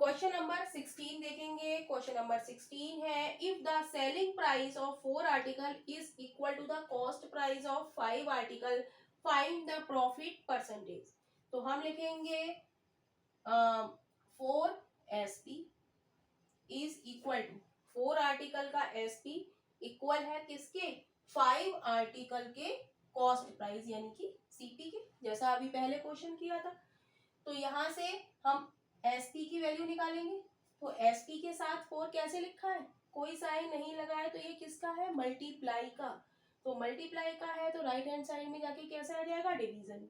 Question number 16 देखेंगे। Question number 16 है, if the selling price of 4 article is equal to the cost price of 5 article, find the profit percentage. तो हम लिखेंगे 4 SP is equal to 4 article का SP equal है किसके, 5 article के cost price यानी कि CP के, जैसा अभी पहले क्वेश्चन किया था। तो यहां से हम SP की वैल्यू निकालेंगे। तो SP के साथ 4 कैसे लिखा है, कोई साइन नहीं लगा है, तो ये किसका है, मल्टीप्लाई का। तो मल्टीप्लाई का है तो राइट हैंड साइड में जाके कैसे आ जाएगा, डिवीजन।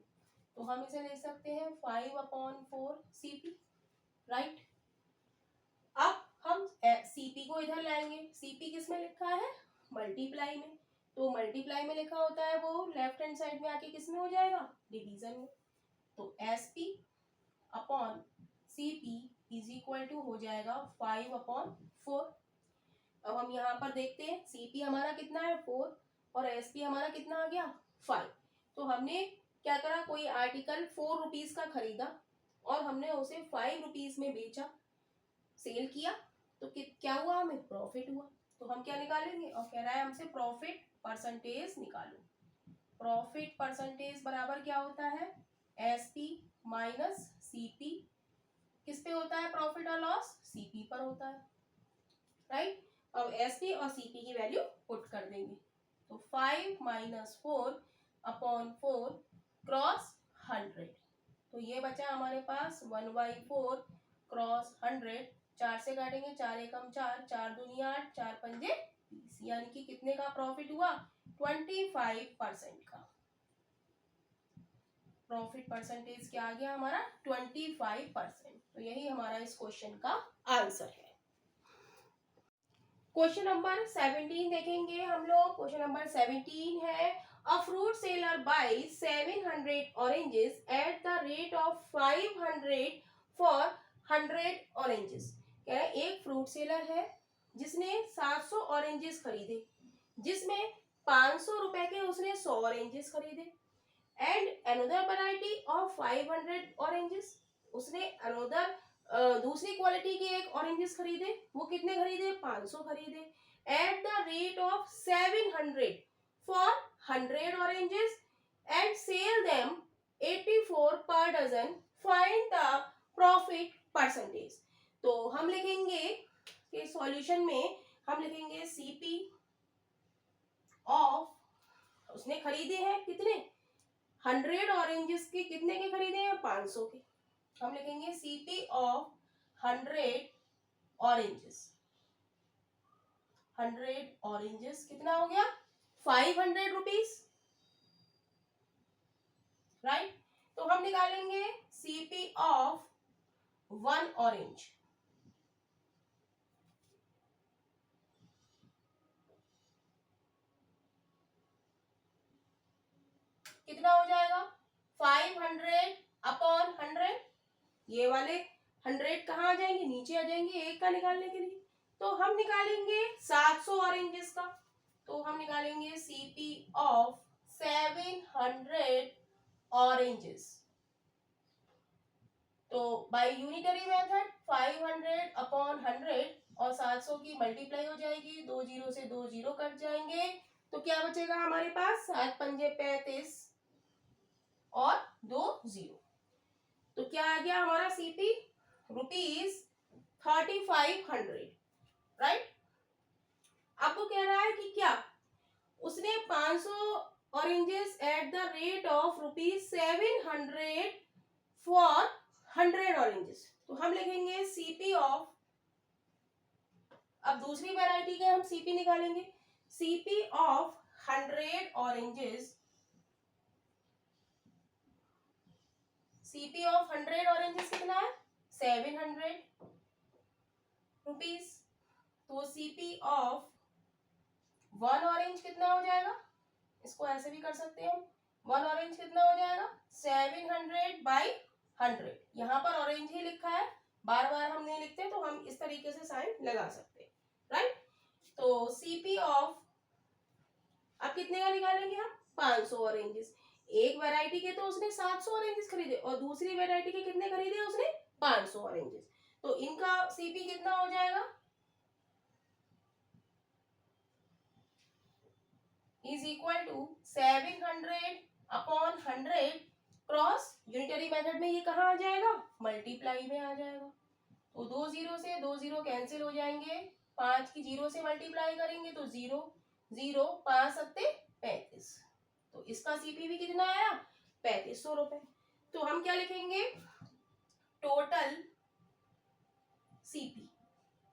तो हम इसे लिख सकते हैं 5/4 CP, राइट। अब हम CP को इधर लाएंगे। CP किस में लिखा है, मल्टीप्लाई में। तो मल्टीप्लाई में लिखा होता है वो लेफ्ट हैंड साइड में आके किस में हो जाएगा, डिवीजन में। तो SP upon CP is equal to हो जाएगा 5/4। अब हम यहाँ पर देखते हैं CP हमारा कितना है 4 और SP हमारा कितना आ गया 5। तो हमने क्या करा, कोई आर्टिकल 4 रुपीज का खरीदा और हमने उसे 5 रुपीज में बेचा, सेल किया, तो क्या हुआ, हमें प्रॉफिट हुआ। तो हम क्या निकालेंगे, और कह रहा है हमसे प्रॉफिट परसेंटेज निकालो। प्रॉफिट परसेंटेज बराबर क्या होता है, SP माइनस CP। किस पे होता है प्रॉफिट और लॉस, CP पर होता है, राइट। अब SP और CP की वैल्यू पुट कर देंगे। तो 5-4/4 क्रॉस 100। तो ये बचा हमारे पास 1/4 क्रॉस 100। 4 से काटेंगे, 4 एकम 4, 4 दूनी 8, 4 पंजे 20, यानी कि कितने का प्रॉफिट हुआ, 25% का। प्रॉफिट परसेंटेज क्या आ गया हमारा, 25%। तो यही हमारा इस क्वेश्चन का आंसर है। क्वेश्चन नंबर 17 देखेंगे हम लोग। क्वेश्चन नंबर 17 है, a fruit seller buy 700 oranges at the rate of 500 for 100 oranges. कह रहे एक फ्रूट सेलर है जिसने 700 ऑरेंजेस खरीदे, जिसमें 500 रुपए के उसने 100 ऑरेंजेस खरीदे। And another variety of 500 oranges, उसने अनदर दूसरी क्वालिटी के एक ऑरेंजेस खरीदे, वो कितने खरीदे, 500 खरीदे। At the rate of 700 for 100 oranges and sell them 84 per dozen, find the profit percentage. तो हम लिखेंगे कि सॉल्यूशन में हम लिखेंगे CP ऑफ, उसने खरीदे हैं कितने, 100 ऑरेंजेस के, कितने के खरीदे हैं, 500 के। हम लिखेंगे CP ऑफ 100 ऑरेंजेस। 100 ऑरेंजेस कितना हो गया, 500 रुपीज, राइट। तो हम निकालेंगे CP ऑफ 1 ऑरेंज। कितना हो जाएगा, 500/100। ये वाले 100 कहाँ आ जाएंगे, नीचे आ जाएंगे एक का निकालने के लिए। तो हम निकालेंगे 700 ऑरेंजेस का। तो हम निकालेंगे CP ऑफ 700 ऑरेंजेस। तो बाय यूनिटरी मेथड 500/100 और 700 की मल्टीप्लाई हो जाएगी, 2 जीरो से 2 जीरो कट जाएंगे, तो क्या बचेगा हमारे पास, 7 पंजे 35 और 2 जीरो। तो क्या आ गया हमारा CP, ₹3500, राइट। अब वो कह रहा है कि क्या उसने 500 oranges at the rate of ₹700 for 100 oranges. तो हम लिखेंगे CP ऑफ, अब दूसरी वैरायटी के हम CP निकालेंगे। CP of 100 oranges, CP of 100 oranges कितना है, 700 रुपीज। तो CP ऑफ 1 ऑरेंज कितना हो जाएगा, इसको ऐसे भी कर सकते हैं हम, 1 ऑरेंज कितना हो जाएगा, 700/100। यहाँ पर ऑरेंज ही लिखा है, बार बार हम नहीं लिखते, तो हम इस तरीके से साइन लगा सकते हैं, राइट। तो CP ऑफ, अब कितने का निकालेंगे हम, 500 ऑरेंजेस। एक वैरायटी के तो उसने 700 ऑरेंजेस खरीदे और दूसरी वैरायटी के कितने खरीदे उसने, 500 ऑरेंजेस। तो इनका सीपी कितना हो जाएगा, is equal to 700 upon 100 cross unitary method में ये कहाँ आ जाएगा, मल्टीप्लाई में आ जाएगा। तो 2 जीरो से 2 जीरो कैंसिल हो जाएंगे, 5 की 0 से मल्टीप्लाई करेंगे तो 0 0 5 सत्ते 35। तो इसका सीपी भी कितना आया, 3500 रुपए। तो हम क्या लिखेंगे, टोटल सीपी,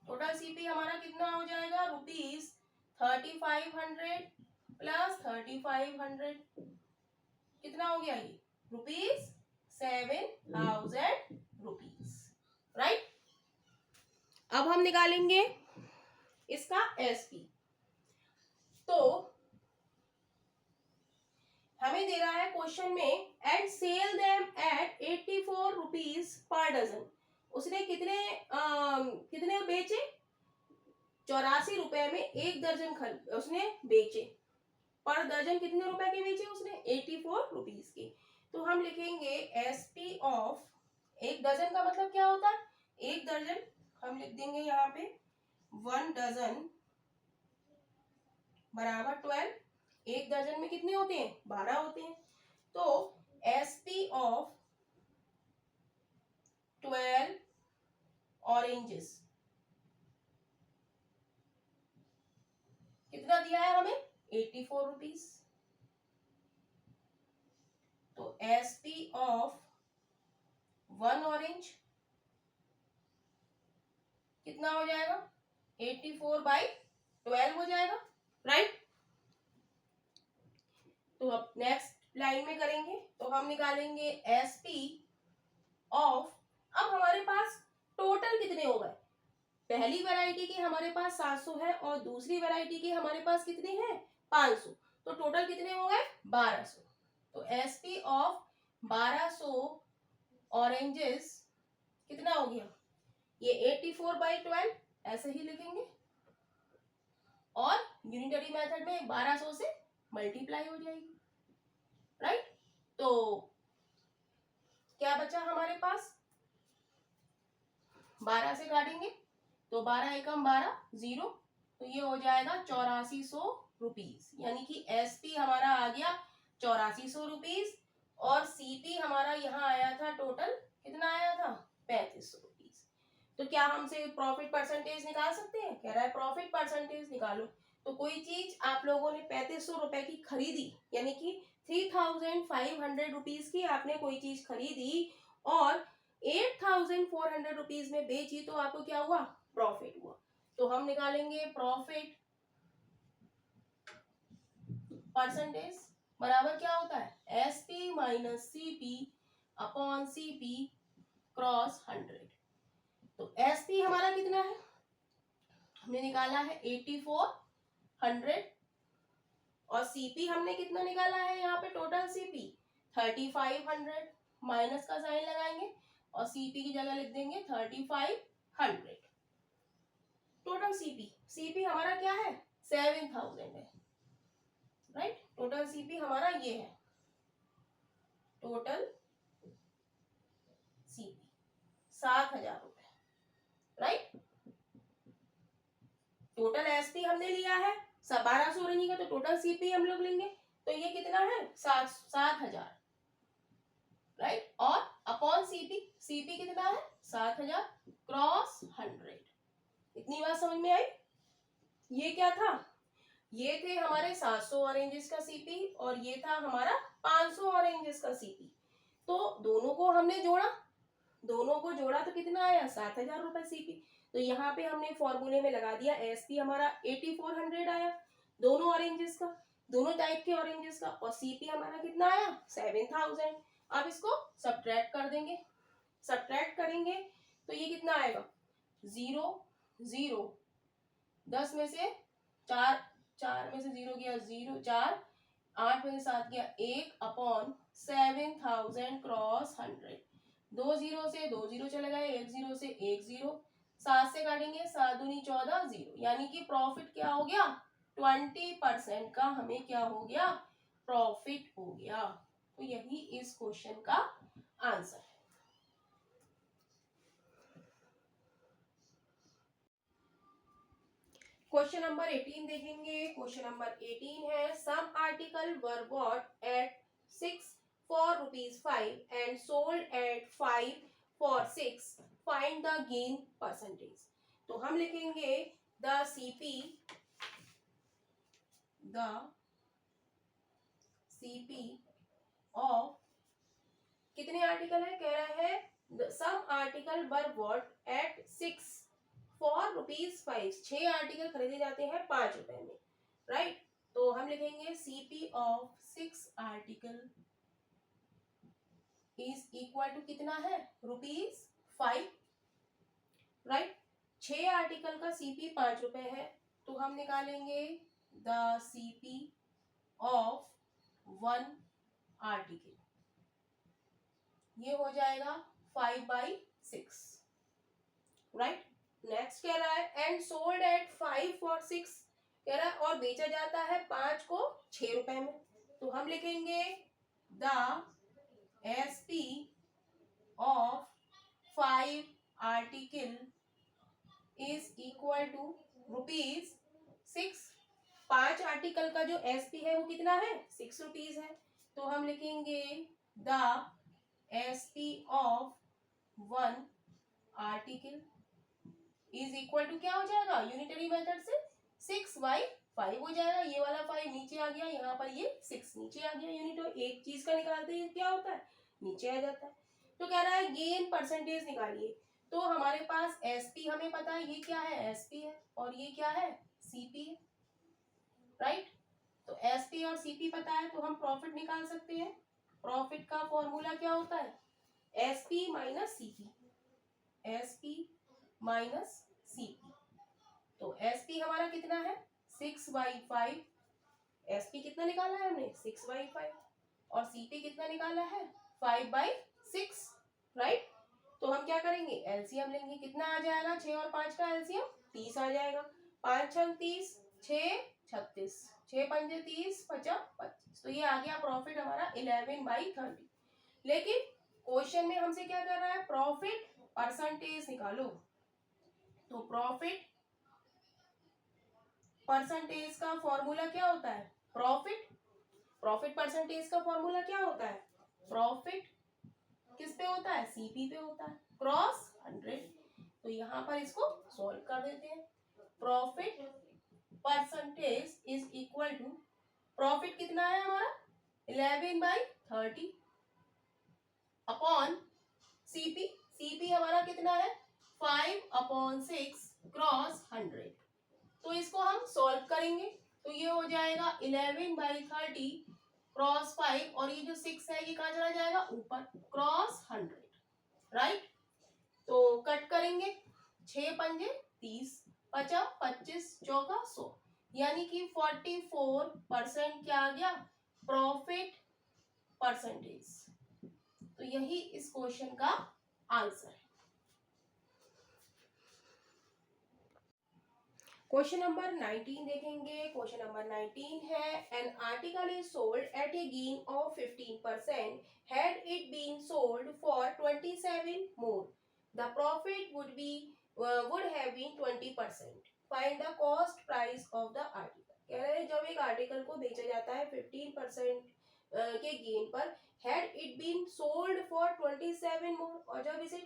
टोटल सीपी हमारा कितना हो जाएगा, ₹3500 प्लस 3500 कितना हो गया, ये ₹7000, राइट। अब हम निकालेंगे इसका एसपी। तो हमें दे रहा है क्वेश्चन में and sell them at 84 rupees per dozen. उसने कितने बेचे, 84 रुपए में एक दर्जन उसने बेचे। पर दर्जन कितने रुपए के बेचे उसने, 84 रुपीज के। तो हम लिखेंगे एसपी ऑफ, एक दर्जन का मतलब क्या होता है, एक दर्जन, हम लिख देंगे यहाँ पे 1 डजन बराबर 12। एक दर्जन में कितने होते हैं, 12 होते हैं। तो एसपी ऑफ 12 ऑरेंजेस कितना दिया है हमें, 84 रुपीज। तो एसपी ऑफ 1 ऑरेंज कितना हो जाएगा, 84/12 हो जाएगा, राइट। तो अब नेक्स्ट लाइन में करेंगे, तो हम निकालेंगे एसपी ऑफ, अब हमारे पास टोटल कितने हो गए, पहली वैरायटी के हमारे पास 700 है और दूसरी वैरायटी के हमारे पास कितने हैं, 500। तो टोटल कितने हो गए, 1200। तो एसपी ऑफ 1200 ऑरेंजेस कितना हो गया, ये 84/12 ऐसे ही लिखेंगे और यूनिटरी मेथड में 1200 से मल्टीप्लाई हो जाएगी, राइट। तो क्या बचा हमारे पास, 12 से काटेंगे तो 12 एकम 12 0, तो ये हो जाएगा 8400 रुपीज, यानी कि एसपी हमारा आ गया 8400 रुपीज और सीपी हमारा यहाँ आया था टोटल कितना आया था, 3500 रुपीज। तो क्या हमसे प्रॉफिट परसेंटेज निकाल सकते हैं, कह रहा है प्रॉफिट परसेंटेज निकालो। तो कोई चीज आप लोगों ने 3500 रुपए की खरीदी, यानी कि 3500 रुपीज की आपने कोई चीज खरीदी और 8400 रुपीज में बेची, तो आपको क्या हुआ, प्रॉफिट हुआ। तो हम निकालेंगे प्रॉफिट परसेंटेज बराबर क्या होता है, SP minus CP upon CP cross 100। तो एसपी हमारा कितना है, हमने निकाला है 8400 और सीपी हमने कितना निकाला है, यहाँ पे टोटल सीपी 3500, माइनस का साइन लगाएंगे और सीपी की जगह लिख देंगे 3500। टोटल सीपी हमारा क्या है, 7000 है, राइट। टोटल सीपी हमारा ये है, टोटल सीपी 7000 रुपए, राइट। टोटल एसपी हमने लिया है 1200 रेंज का, तो टोटल सीपी हम लोग लेंगे, तो ये कितना है 7000, राइट। और अपॉन सीपी कितना है 7000 क्रॉस 100। इतनी बात समझ में आई। ये क्या था, ये थे हमारे 700 ऑरेंजेस का सीपी और ये था हमारा 500 ऑरेंजेस का सीपी। तो दोनों को हमने जोड़ा, तो कितना आया 7000 रुपए सीपी। तो यहाँ पे हमने फॉर्मूले में लगा दिया, एसपी हमारा 8400 आया दोनों ऑरेंजेस का, दोनों टाइप के ऑरेंजेस का, और सीपी हमारा कितना आया 7000। अब इसको सब्ट्रैक्ट कर देंगे, सब्ट्रैक्ट करेंगे तो ये कितना आएगा 0 0, 10 में से 4 में से 0 गया 0 4, 8 में से 7 गया 1 अपॉन 7000 क्रॉस 100। 2 0 से 2 0 चले गए, 1 0 से 1 0, 7 से काटेंगे 7 दूनी 14 0, यानी कि प्रॉफिट क्या हो गया 20% का हमें क्या हो गया, प्रॉफिट हो गया। तो यही इस क्वेश्चन का आंसर है। क्वेश्चन नंबर 18 देखेंगे। क्वेश्चन नंबर 18 है some article were bought at 6 for ₹5 and sold at 5 for 6, find the gain percentage. तो हम लिखेंगे द सीपी ऑफ कितने आर्टिकल है, कह रहा है some article were bought at 6 for ₹5। 6 article खरीदे जाते हैं 5 रुपए में, राइट। तो हम लिखेंगे CP of 6 article is equal to कितना है, ₹5, राइट। 6 आर्टिकल का सीपी 5 रुपए है, तो हम निकालेंगे द सीपी ऑफ 1 आर्टिकल, ये हो जाएगा 5/6, राइट। नेक्स्ट कह रहा है एंड सोल्ड एट 5 फॉर 6, कह रहा है और बेचा जाता है 5 को 6 रुपए में। तो हम लिखेंगे the SP of 5 article is equal to ₹6। 5 article का जो एसपी है वो कितना है, ₹6 है। तो हम लिखेंगे the SP of 1 article is equal to क्या हो जाएगा, यूनिटरी मेथड से 6/5 हो जाएगा। ये वाला 5 नीचे आ गया, यहाँ पर ये 6 नीचे आ गया। यूनिट एक चीज का निकालते हैं क्या होता है, नीचे आ जाता है। तो कह रहा है गेन परसेंटेज निकालिए। तो हमारे पास एसपी हमें पता है, ये क्या है, एसपी है, और ये क्या है, सीपी है, राइट। तो एसपी और सीपी पता है तो हम प्रॉफिट निकाल सकते हैं। प्रॉफिट का फॉर्मूला क्या होता है, SP minus CP, SP minus CP. तो एसपी हमारा कितना है, 6/5। एसपी कितना निकाला है हमने, 6/5, और सीपी कितना निकाला है, 5/6, राइट। तो हम क्या करेंगे, एलसीएम लेंगे। कितना आ जाएगा, 6 और 5 का एलसीएम 30 आ जाएगा। 5 छंग 30, 6 36, 6 पंजे 30, 50 25। तो ये आ गया प्रॉफिट हमारा 11/30। लेकिन क्वेश्चन में हमसे क्या कर रहा है, प्रॉफिट परसेंटेज निकालो। तो प्रॉफिट परसेंटेज का फॉर्मूला क्या होता है, प्रॉफिट परसेंटेज का फॉर्मूला क्या होता है, प्रॉफिट किस पे होता है, सीपी पे होता है, क्रॉस 100। तो यहाँ पर इसको सॉल्व कर देते हैं। Profit percentage is equal to, profit कितना है हमारा 11/30 अपॉन सीपी, सीपी हमारा कितना है 5/6 क्रॉस 100। तो इसको हम सॉल्व करेंगे। तो ये हो जाएगा 11/30 क्रॉस 5, और ये जो 6 है ये कहाँ चला जाएगा, ऊपर, क्रॉस 100, राइट। तो कट करेंगे, 6 पंजे 30, 50 25 चौका 100, यानी कि 44% क्या आ गया, प्रॉफिट परसेंटेज। तो यही इस क्वेश्चन का आंसर है। क्वेश्चन नंबर 19 देखेंगे। क्वेश्चन नंबर 19 है an article is sold at a gain of 15%, had it been sold for 27 more, the profit would have been 20%, find the cost price of the article. कह रहे हैं जब एक article को बेचा जाता है 15% के गेन पर, had it been sold for 27 more, और जब इसे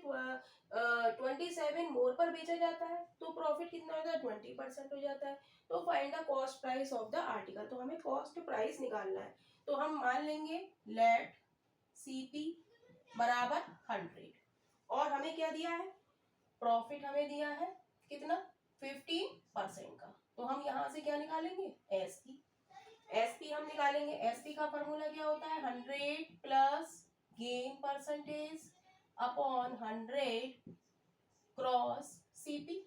27 मोर पर बेचा जाता है तो प्रॉफिट कितना होता है, 20% हो जाता है। तो find the cost price of the article. तो हमें कॉस्ट प्राइस निकालना है। तो हम मान लेंगे लेट सीपी बराबर 100, और हमें क्या दिया है, प्रॉफिट हमें दिया है कितना, 15% का। तो हम यहाँ से क्या निकालेंगे, एसपी, एसपी हम निकालेंगे। एसपी का फॉर्मूला क्या होता है, 100 plus gain percentage upon 100 cross CP,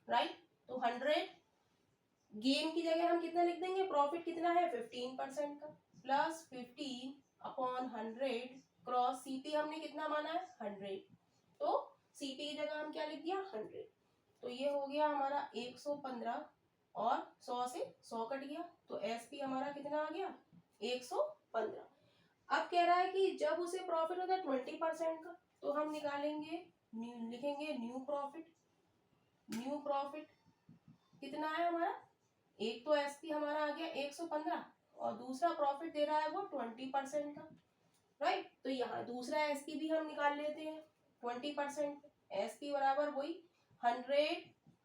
right. तो 100 गेन की जगह हम कितना लिख देंगे, प्रॉफिट कितना है 15% का, प्लस 15 अपॉन 100 क्रॉस सीपी हमने कितना माना है 100, तो सीपी की जगह हम क्या लिख दिया 100। तो ये हो गया हमारा 115, और 100 से 100 कट गया, तो एसपी हमारा कितना आ गया 115। अब कह रहा है कि जब उसे प्रॉफिट होता है 20% का, तो हम निकालेंगे लिखेंगे न्यू प्रॉफिट कितना है हमारा, एक तो एसपी हमारा आ गया 115 और दूसरा प्रॉफिट दे रहा है वो 20% का, राइट। तो यहाँ दूसरा एसपी भी हम निकाल लेते हैं 20%। एसपी बराबर वही 100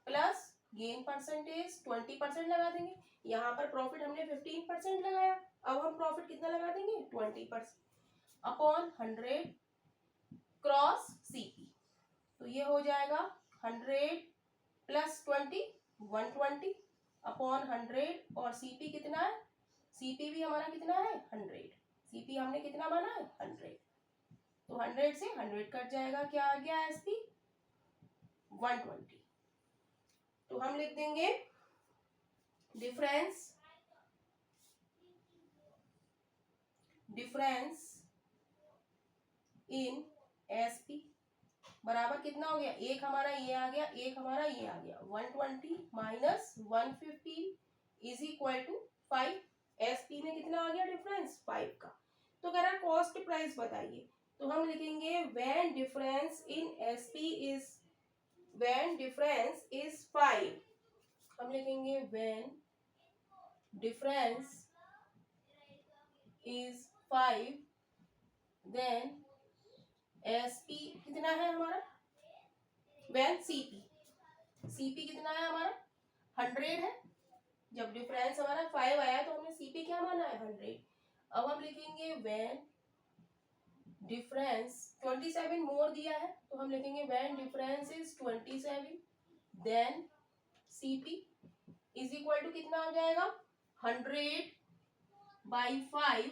प्लस गेन परसेंटेज 20% लगा देंगे। यहाँ पर प्रॉफिट हमने 15% लगाया, अब हम प्रॉफिट कितना लगा देंगे 20% अपॉन 100 क्रॉस सीपी। तो ये हो जाएगा 100 प्लस 20 120 अपॉन 100 और सीपी कितना है, सीपी भी हमारा कितना है 100, सीपी हमने कितना माना है 100। तो 100 से 100 कट जाएगा, क्या आ गया एसपी 120। तो हम लिख देंगे डिफरेंस इन एसपी बराबर कितना हो गया, एक हमारा ये आ गया, एक हमारा ये आ गया, 120 minus 115 is equal to 5। SP में कितना आ गया डिफरेंस 5 का। तो कह रहा है कॉस्ट प्राइस बताइए, तो हम लिखेंगे when difference in SP is, when difference is 5, हम लिखेंगे when difference is 5 then SP कितना है हमारा, व्हेन सीपी कितना है हमारा 100 है। जब डिफरेंस हमारा 5 आया तो हमने सीपी क्या माना है 100। अब हम लिखेंगे व्हेन डिफरेंस 27 मोर दिया है तो हम लिखेंगे when difference is 27 then CP is equal to कितना हो जाएगा 100/5,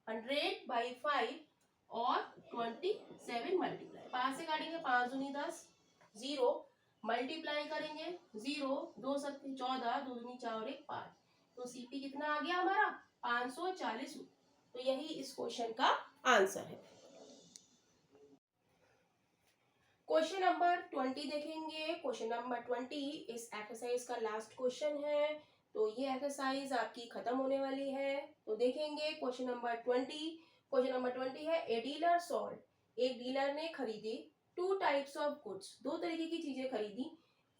100/5 और 27 मल्टीप्लाई, 5 से काटेंगे 5 दूनी 10, 0 मल्टीप्लाई करेंगे 0 2 7 14 2 दूनी 4 और 1 5, तो सीपी कितना आ गया हमारा 540। तो यही इस क्वेश्चन का आंसर है। क्वेश्चन नंबर 20 देखेंगे। क्वेश्चन नंबर 20 इस एक्सरसाइज का लास्ट क्वेश्चन है, तो ये एक्सरसाइज आपकी खत्म होने वाली है। तो देखेंगे क्वेश्चन नंबर 20। क्वेश्चन नंबर 20 है ए डीलर सोल्ड, एक डीलर ने खरीदी 2 टाइप्स ऑफ गुड्स, 2 तरीके की चीजें खरीदी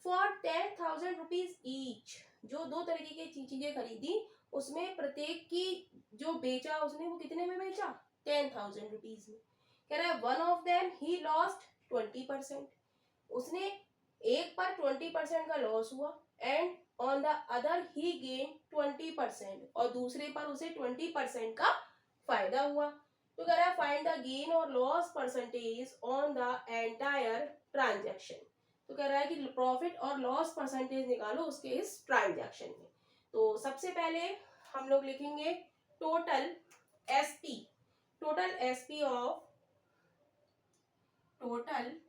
फॉर 10,000 रुपीज ईच, जो 2 तरीके की चीजें खरीदी उसमें प्रत्येक की जो बेचा उसने वो कितने में बेचा 10,000 रुपीज में। कह रहा है one of them he lost 20%, उसने एक पर 20% का लॉस हुआ and on the other he gain 20%, और दूसरे पर उसे 20% का फायदा हुआ। तो कह रहा है फाइंड द गेन और loss percentage on the entire transaction. तो कह रहा है कि प्रॉफिट और लॉस परसेंटेज निकालो उसके इस ट्रांजैक्शन में। तो सबसे पहले हम लोग लिखेंगे total SP, total SP of, total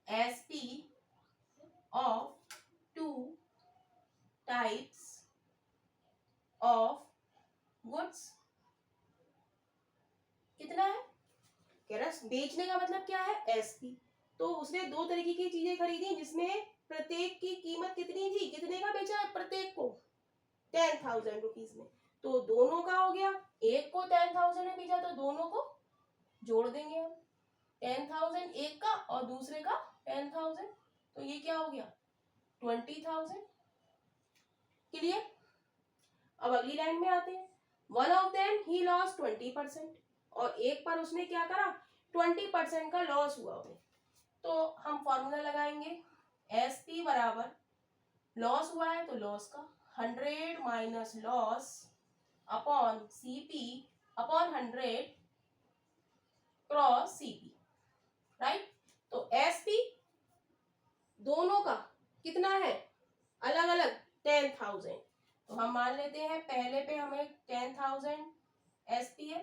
SP of 2 types of goods कितना है, कह रहा है बेचने का मतलब क्या है एसपी। तो उसने 2 तरीके की चीजें खरीदी जिसमें प्रत्येक की कीमत कितनी थी, कितने का बेचा है प्रत्येक को 10,000 रुपीज में। तो दोनों का हो गया, एक को 10,000 में बेचा तो दोनों को जोड़ देंगे हम, 10,000 एक का और दूसरे का 10,000, तो ये क्या हो गया 20,000। क्लियर। अब अगली लाइन में आते हैं, one of them he loss 20%, और एक पर उसने क्या करा 20% का लॉस हुआ उन्हें। तो हम फॉर्मूला लगाएंगे एसपी बराबर लॉस हुआ है तो लॉस का 100 minus loss upon CP upon 100 cross CP, right. तो एसपी दोनों का कितना है अलग अलग 10,000, तो हम मान लेते हैं पहले पे हमें 10,000 एसपी है,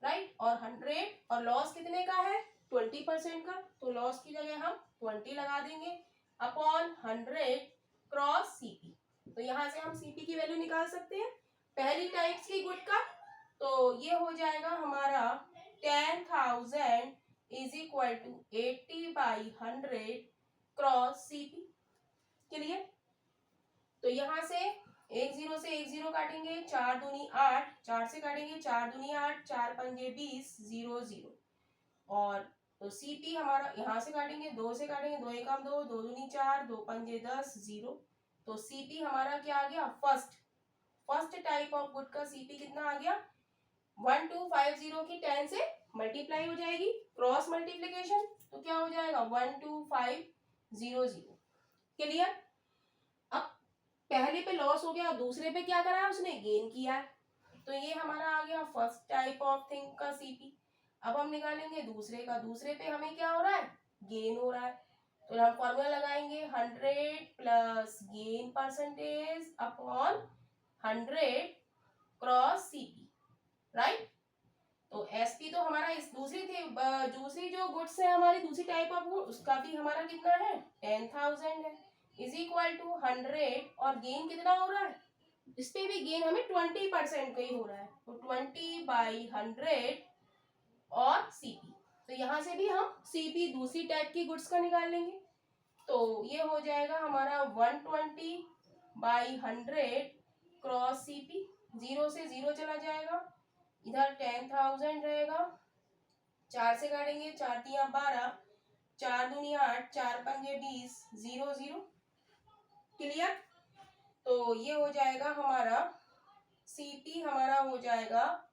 राइट, और 100 और लॉस कितने का है 20% का, तो लॉस की जगह हम 20 लगा देंगे अपॉन 100 क्रॉस सीपी। तो यहाँ से हम सीपी की वैल्यू निकाल सकते हैं पहली टाइप्स की गुड का। तो ये हो जाएगा हमारा 10,000 is equal to 80/100 cross CP. Clear. तो यहाँ से 10 से 10 काटेंगे 4 दूनी 8, 4 से काटेंगे 4 दूनी 8, 4 पंजे 20, 0 0, और तो सीपी हमारा यहाँ से काटेंगे 2 से काटेंगे 2 एकम 2, 2 दूनी 4, 2 पंजे 10, 0, तो सीपी हमारा क्या आ गया, फर्स्ट टाइप ऑफ गुड का सीपी कितना आ गया, 1250 की 10 से मल्टीप्लाई हो जाएगी, क्रॉस मल्टीप्लीकेशन, तो क्या हो जाएगा 12500। क्लियर। अब पहले पे लॉस हो गया, दूसरे पे क्या करा है उसने, गेन किया है। तो ये हमारा आ गया फर्स्ट टाइप ऑफ थिंग का सीपी। अब हम निकालेंगे दूसरे का, दूसरे पे हमें क्या हो रहा है, गेन हो रहा है। तो हम फॉर्मूला लगाएंगे 100 plus gain percentage upon 100 cross CP, right. तो एसपी तो हमारा इस दूसरी जो गुड्स है हमारी दूसरी टाइप ऑफ गुड, उसका भी हमारा कितना है 10,000 है, इज इक्वल टू 100, और गेन कितना हो रहा है, इस पे भी गेन हमें 20% का ही हो रहा है, तो 20/100 और सीपी। तो यहाँ से भी हम सीपी दूसरी टाइप की गुड्स का निकाल लेंगे। तो ये हो जाएगा हमारा 120/100 क्रॉस सीपी, 0 से 0 चला जाएगा, इधर 10,000 रहेगा, 4 से काटेंगे, 4 तिया 12, 4 दूनी 8, 4 पंजे 20, 0 0। क्लियर। तो ये हो जाएगा हमारा सीपी, हमारा हो जाएगा,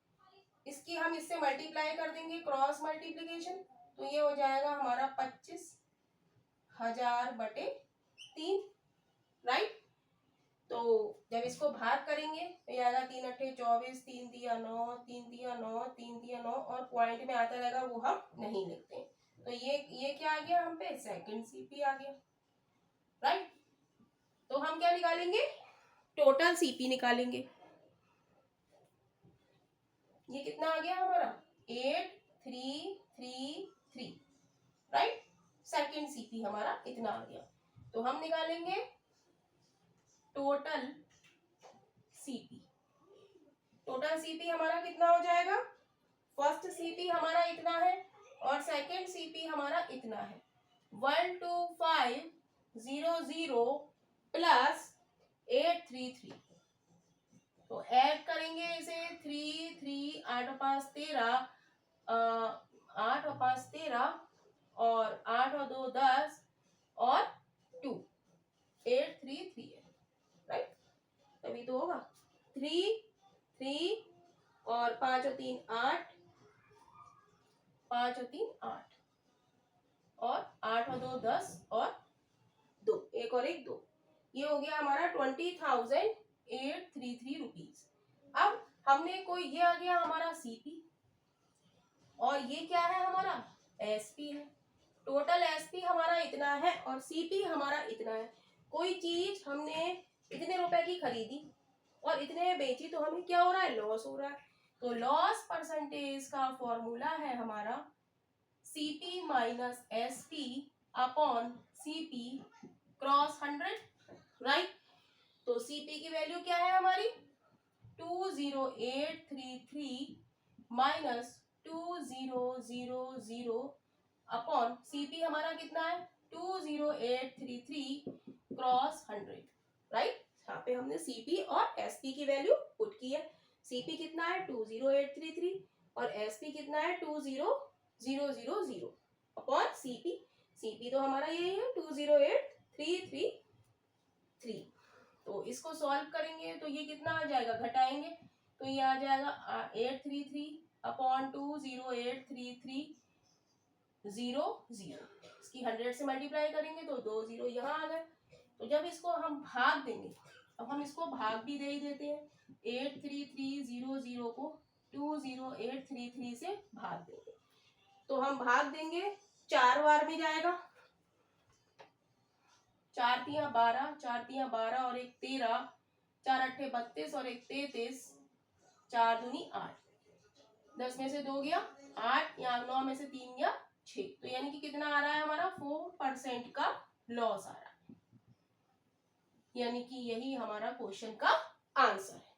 इसकी हम इससे मल्टीप्लाई कर देंगे क्रॉस मल्टीप्लीकेशन, तो ये हो जाएगा हमारा 25,000/3, राइट। तो जब इसको भाग करेंगे तो ये आएगा 3 अट्ठे 24, 3 तिया 9, 3 तिया 9, 3 तिया 9, और पॉइंट में आता रहेगा वो हम नहीं लिखते। तो ये क्या आ गया हम पे, सेकंड सीपी आ गया, राइट। तो हम क्या निकालेंगे, टोटल सीपी निकालेंगे। ये कितना आ गया हमारा 8333, राइट। सेकंड सीपी हमारा इतना आ गया। तो हम निकालेंगे टोटल सीपी। टोटल सीपी हमारा कितना हो जाएगा, फर्स्ट सीपी हमारा इतना है और सेकंड सीपी हमारा इतना है, 12500 प्लस 833। तो ऐड करेंगे इसे, 3 3 8 5 13, 8 और 5 13, और 8 और 2 10, और 2 833 है, राइट। तभी तो होगा 3 3 और 5 और 3 8, 5 और 3 8, और 8 और 2 10, और 2 1 और 1 2। ये हो गया हमारा 20,833 रुपीज। अब हमने कोई, ये आ गया हमारा सीपी, और ये क्या है हमारा एसपी है। टोटल एसपी हमारा इतना है और सीपी हमारा इतना है। कोई चीज हमने इतने रुपए की खरीदी और इतने में बेची, तो हमें क्या हो रहा है, लॉस हो रहा है। तो लॉस परसेंटेज का फॉर्मूला है हमारा CP minus SP upon CP cross 100, right. तो सीपी की वैल्यू क्या है हमारी 20833 माइनस 2000 अपॉन सीपी हमारा कितना है 20833 क्रॉस 100, राइट। यहाँ पे हमने सीपी और एसपी की वैल्यू पुट की है। सीपी कितना है 20833 और एसपी कितना है 20000 अपॉन सीपी। सीपी तो हमारा यही है 20833। तो इसको सॉल्व करेंगे तो ये कितना आ जाएगा, घटाएंगे तो ये आ जाएगा 833 अपॉन 20833 0 0। इसकी 100 से मल्टीप्लाई करेंगे तो 2 0 यहाँ आ गए। तो जब इसको हम भाग देंगे, अब हम इसको भाग भी दे ही देते हैं, 83300 को 20833 से भाग देंगे। तो हम भाग देंगे 4 बार में जाएगा, 4 तिया 12, 4 तिया 12 और 1 13, 4 अट्ठे 32 और 1 33, 4 दूनी 8, 10 में से 2 गया 8, या 9 में से 3 गया 6। तो यानी कि कितना आ रहा है हमारा 4% का लॉस आ रहा है। यानी कि यही हमारा क्वेश्चन का आंसर है।